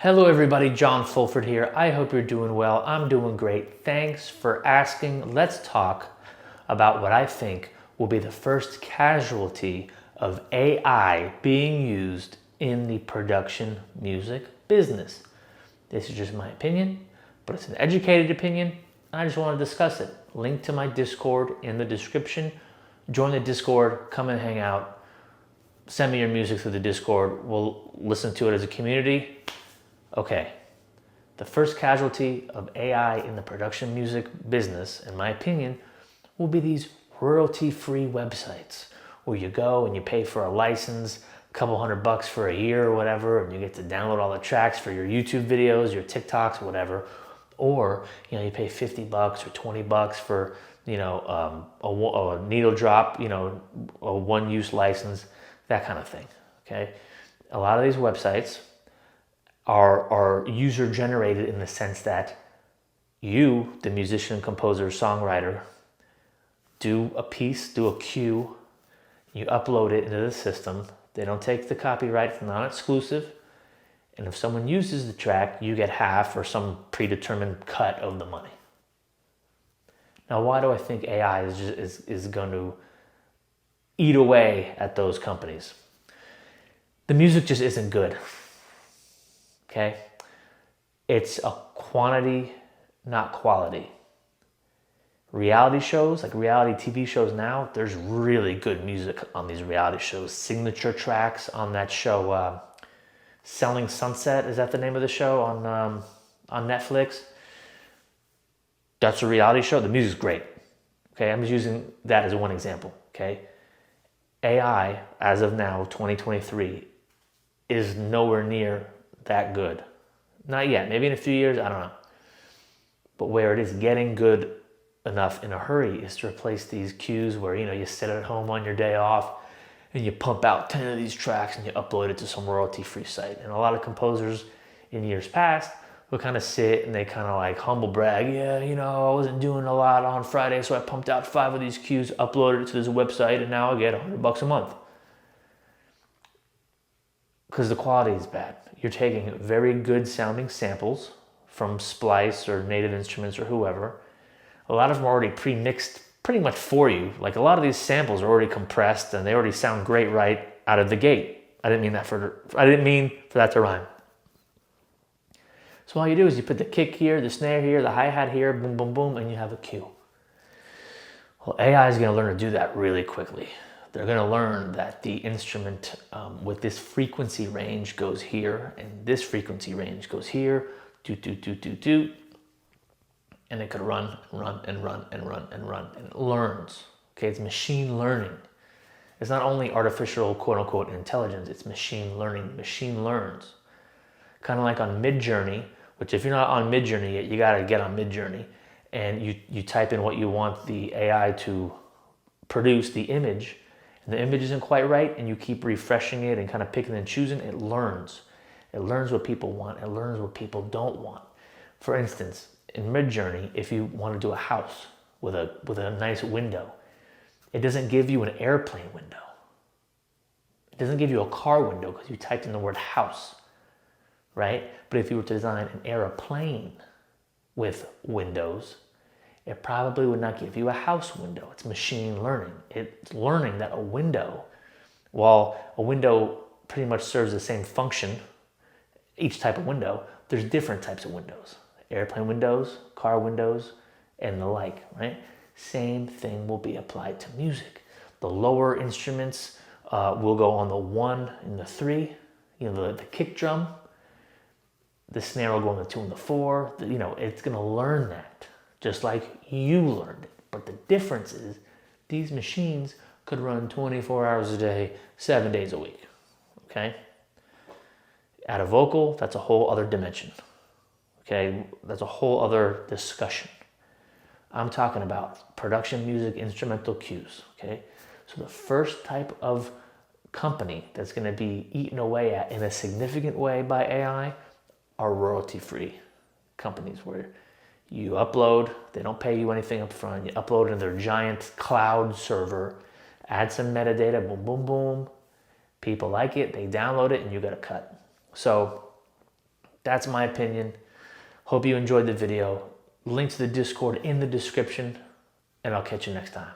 Hello everybody, John Fulford here. I hope you're doing well. I'm doing great. Thanks for asking. Let's talk about what I think will be the first casualty of AI being used in the production music business. This is just my opinion, but it's an educated opinion. I just want to discuss it. Link to my Discord in the description. Join the Discord, come and hang out. Send me your music through the Discord. We'll listen to it as a community. Okay, the first casualty of AI in the production music business, in my opinion, will be these royalty-free websites where you go and you pay for a license, a couple $100 for a year or whatever, and you get to download all the tracks for your YouTube videos, your TikToks, whatever. Or you pay $50 or $20 for a needle drop, a one-use license, that kind of thing. Okay, a lot of these websites are user generated in the sense that you, the musician, composer, songwriter, do a piece, do a cue, you upload it into the system. They don't take the copyright from non-exclusive. And if someone uses the track, you get half or some predetermined cut of the money. Now, why do I think AI is going to eat away at those companies? The music just isn't good. Okay? It's a quantity, not quality. Reality shows, like reality TV shows now, there's really good music on these reality shows. Signature tracks on that show, Selling Sunset, is that the name of the show on Netflix? That's a reality show. The music's great. Okay, I'm just using that as one example. Okay, AI, as of now, 2023, is nowhere near that good. Not yet. Maybe in a few years, I don't know. But where it is getting good enough in a hurry is to replace these cues where you sit at home on your day off and you pump out 10 of these tracks and you upload it to some royalty-free site. And a lot of composers in years past will kind of sit and they kind of like humble brag, yeah, I wasn't doing a lot on Friday, so I pumped out 5 of these cues, uploaded it to this website, and now I get $100 a month. Because the quality is bad. You're taking very good sounding samples from Splice or Native Instruments or whoever. A lot of them are already pre-mixed pretty much for you. Like a lot of these samples are already compressed and they already sound great right out of the gate. I didn't mean for that to rhyme. So all you do is you put the kick here, the snare here, the hi-hat here, boom, boom, boom, and you have a cue. Well, AI is going to learn to do that really quickly. They're going to learn that the instrument with this frequency range goes here, and this frequency range goes here, doot, doot, doot, doot, doot. And it could run and run and run and run and run, and it learns. Okay, it's machine learning. It's not only artificial, quote unquote, intelligence, it's machine learning. Machine learns. Kind of like on Midjourney, which if you're not on Midjourney yet, you got to get on Midjourney, and you type in what you want the AI to produce, the image, and the image isn't quite right, and you keep refreshing it and kind of picking and choosing, it learns. It learns what people want. It learns what people don't want. For instance, in Midjourney, if you want to do a house with a nice window, it doesn't give you an airplane window. It doesn't give you a car window because you typed in the word house, right? But if you were to design an airplane with windows, it probably would not give you a house window. It's machine learning. It's learning that a window, while a window pretty much serves the same function, each type of window, there's different types of windows. Airplane windows, car windows, and the like, right? Same thing will be applied to music. The lower instruments will go on the 1 and the 3, the kick drum. The snare will go on the 2 and the 4. It's going to learn that, just like you learned it. But the difference is these machines could run 24 hours a day, 7 days a week, okay? Add a vocal, that's a whole other dimension. Okay, that's a whole other discussion. I'm talking about production music, instrumental cues. Okay, so the first type of company that's going to be eaten away at in a significant way by AI are royalty-free companies where you upload, they don't pay you anything up front, you upload into their giant cloud server, add some metadata, boom, boom, boom. People like it, they download it, and you get a cut. So That's my opinion. Hope you enjoyed the video. Link to the Discord in the description, and I'll catch you next time.